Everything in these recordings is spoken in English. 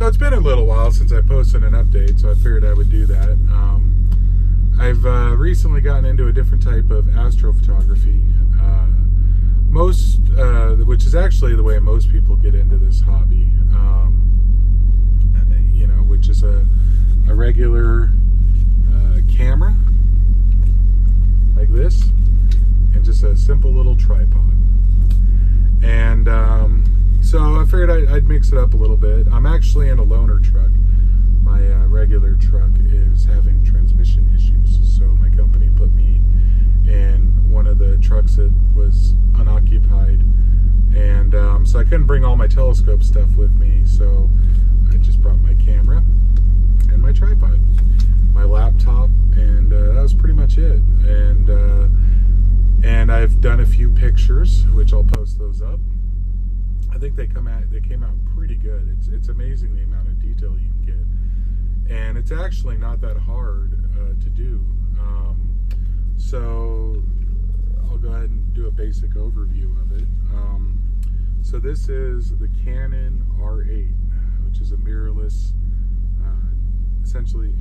So it's been a little while since I posted an update, so I figured I would do that. I've recently gotten into a different type of astrophotography, which is actually the way most people get into this hobby. Which is a regular camera like this, and just a simple little tripod. And so I figured I'd mix it up a little bit. I'm actually in a loaner truck. My regular truck is having transmission issues, so my company put me in one of the trucks that was unoccupied, and so I couldn't bring all my telescope stuff with me, so I just brought my camera and my tripod, my laptop, and that was pretty much it. And I've done a few pictures, which I'll post those up. I think they came out pretty good. It's amazing the amount of detail you can get, and it's actually not that hard to do. So I'll go ahead and do a basic overview of it. So this is the Canon R8, which is a mirrorless, essentially,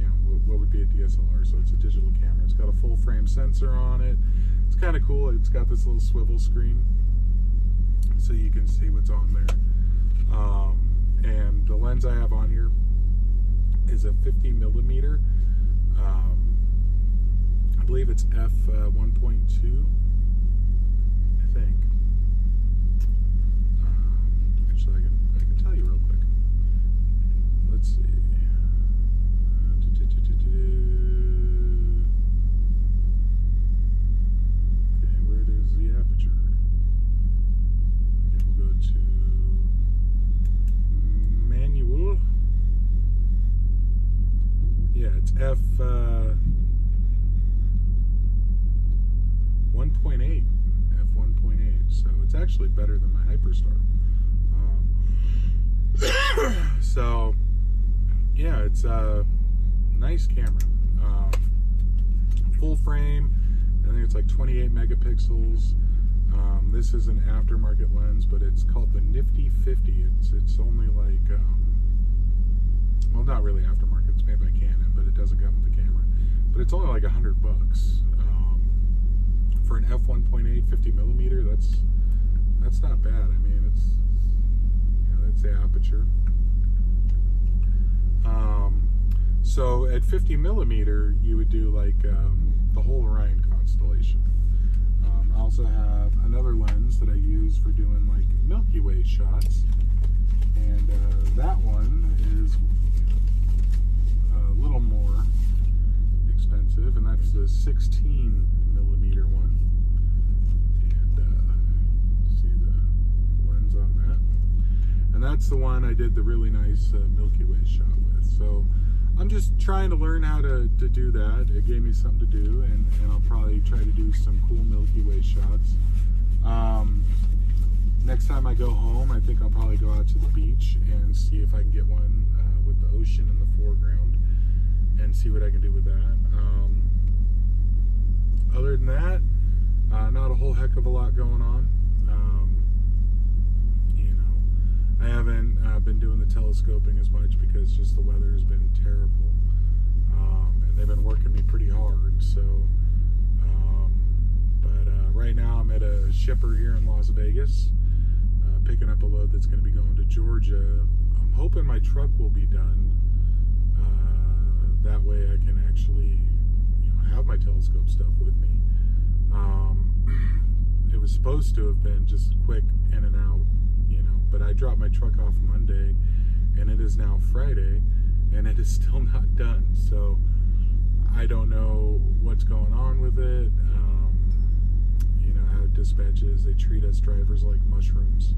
what would be a DSLR. So it's a digital camera. It's got a full frame sensor on it. It's kind of cool. It's got this little swivel screen, so you can see what's on there. And the lens I have on here is a 50 millimeter. I believe it's f 1.2. I think. Actually, I can tell you real quick. Let's see. Okay, where is the aperture? Okay, we'll go to manual. Yeah, it's f 1.8. f 1.8. So it's actually better than my Hyperstar. So yeah, it's a nice camera. Full frame. I think it's like 28 megapixels. This is an aftermarket lens, but it's called the Nifty 50. It's only like, well, not really aftermarket. It's made by Canon, but it doesn't come with the camera. But it's only like $100. For an f1.8 50 millimeter, that's not bad. I mean, that's the aperture. So at 50 millimeter, you would do like the whole Orion constellation. I also have another lens that I use for doing like Milky Way shots, and that one is a little more expensive, and that's the 16 millimeter one. And see the lens on that, and that's the one I did the really nice Milky Way shot with. So I'm just trying to learn how to do that. It gave me something to do, and I'll probably try to do some cool Milky Way shots. Next time I go home, I think I'll probably go out to the beach and see if I can get one with the ocean in the foreground and see what I can do with that. Other than that, not a whole heck of a lot going on. I haven't been doing the telescoping as much because just the weather has been terrible, and they've been working me pretty hard. So, but right now I'm at a shipper here in Las Vegas, picking up a load that's going to be going to Georgia. I'm hoping my truck will be done. That way I can actually, have my telescope stuff with me. It was supposed to have been just quick in and out. But I dropped my truck off Monday, and it is now Friday, and it is still not done. So I don't know what's going on with it. How dispatch is. They treat us drivers like mushrooms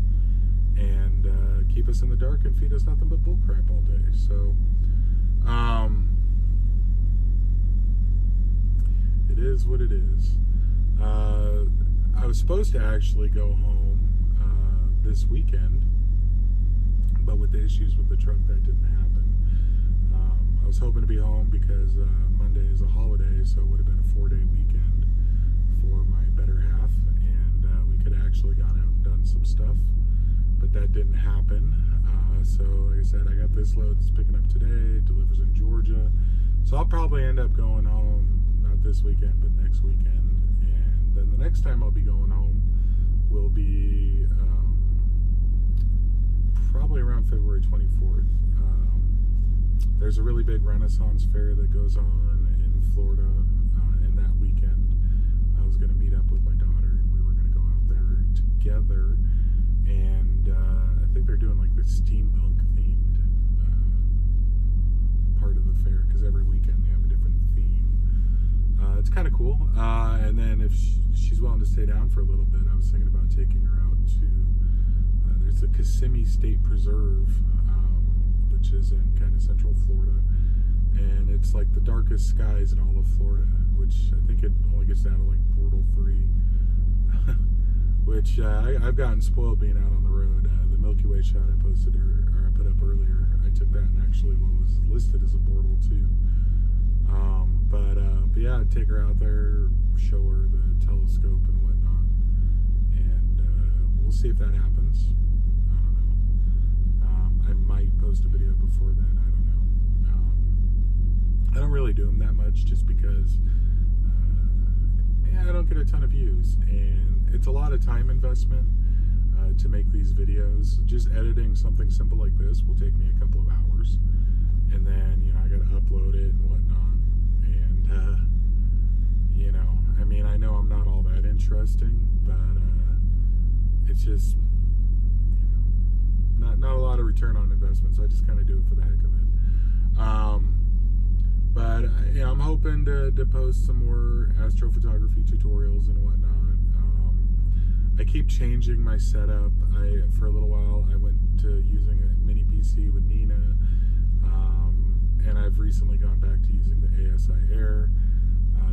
and keep us in the dark and feed us nothing but bullcrap all day. So it is what it is. I was supposed to actually go home this weekend, but with the issues with the truck, that didn't happen. I was hoping to be home because Monday is a holiday, so it would have been a 4-day weekend for my better half, and we could have actually gone out and done some stuff, but that didn't happen. So like I said, I got this load that's picking up today, delivers in Georgia. So I'll probably end up going home, not this weekend, but next weekend. And then the next time I'll be going home will be probably around February 24th. There's a really big Renaissance fair that goes on in Florida, and that weekend I was going to meet up with my daughter, and we were going to go out there together. And I think they're doing like this steampunk themed part of the fair, because every weekend they have a different theme. It's kind of cool. And then if she's willing to stay down for a little bit, I was thinking about taking her out to there's the Kissimmee State Preserve, which is in kind of central Florida, and it's like the darkest skies in all of Florida, which I think it only gets down to like Portal 3. Which I've gotten spoiled being out on the road. The Milky Way shot I posted or I put up earlier, I took that and actually what was listed as a Portal 2. But yeah, I'd take her out there, show her the telescope and whatnot, and we'll see if that happens. I don't know. I might post a video before then. I don't know. I don't really do them that much just because I don't get a ton of views, and it's a lot of time investment to make these videos. Just editing something simple like this will take me a couple of hours, and then I got to upload it and whatnot. And I mean, I know I'm not all that interesting, but it's just not a lot of return on investment, so I just kind of do it for the heck of it. But I'm hoping to post some more astrophotography tutorials and whatnot. I keep changing my setup. For a little while, I went to using a mini PC with Nina, and I've recently gone back to using the ASI Air.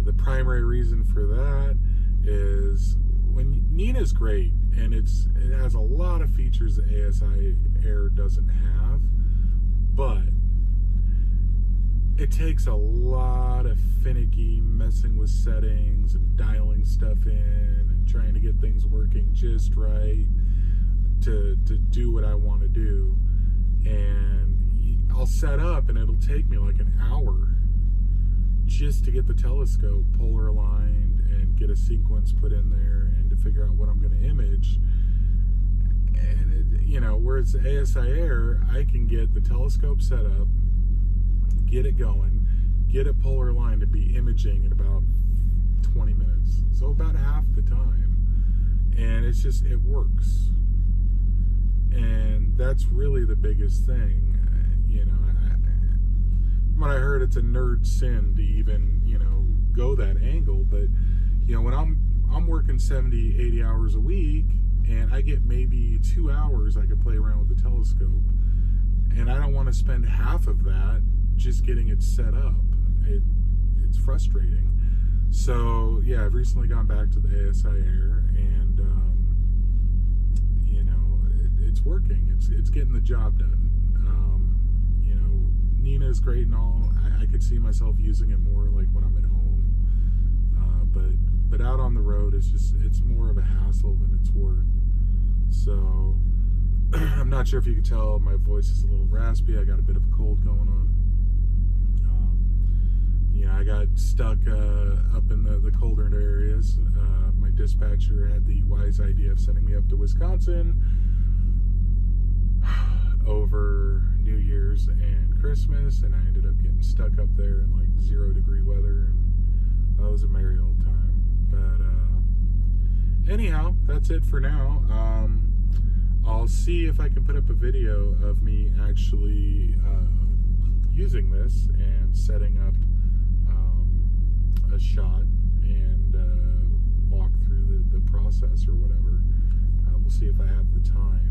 The primary reason for that is Nina's great, and it has a lot of features that ASI Air doesn't have, but it takes a lot of finicky messing with settings and dialing stuff in and trying to get things working just right to do what I want to do. And I'll set up and it'll take me like an hour just to get the telescope polar aligned and get a sequence put in there and to figure out what I'm going to image. And where it's ASI Air, I can get the telescope set up, get it going, get it polar aligned to be imaging in about 20 minutes. So about half the time. And it works. And that's really the biggest thing. From what I heard, it's a nerd sin to even, go that angle. But, when I'm working 70, 80 hours a week, and I get maybe 2 hours I can play around with the telescope. And I don't want to spend half of that just getting it set up. It's frustrating. So yeah, I've recently gone back to the ASI Air, and it's working. It's getting the job done. Nina is great and all. I could see myself using it more like when I'm at home. But out on the road, it's more of a hassle than it's worth. So I'm not sure if you can tell, my voice is a little raspy. I got a bit of a cold going on. I got stuck up in the colder areas. My dispatcher had the wise idea of sending me up to Wisconsin over New Year's and Christmas, and I ended up getting stuck up there in like 0-degree weather, and that was a merry old time. But anyhow, that's it for now. I'll see if I can put up a video of me actually using this and setting up a shot and walk through the process or whatever. We'll see if I have the time.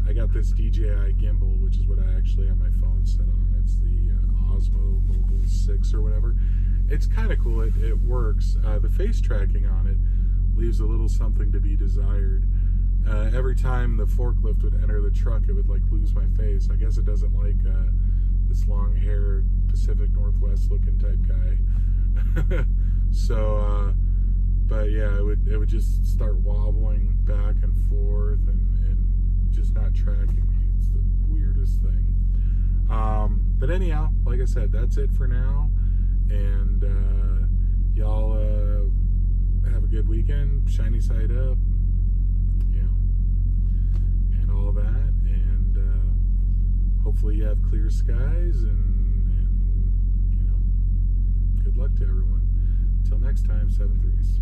I got this DJI gimbal, which is what I actually have my phone set on. It's the Osmo Mobile 6 or whatever. It's kind of cool. It works. The face tracking on it leaves a little something to be desired. Every time the forklift would enter the truck, it would like lose my face. I guess it doesn't like this long-haired Pacific Northwest looking type guy. So, but yeah, it would just start wobbling back and forth and just not tracking me. But anyhow, like I said, that's it for now. And y'all have a good weekend. Shiny side up, and all that. And hopefully you have clear skies. And good luck to everyone. Till next time, 7 3s.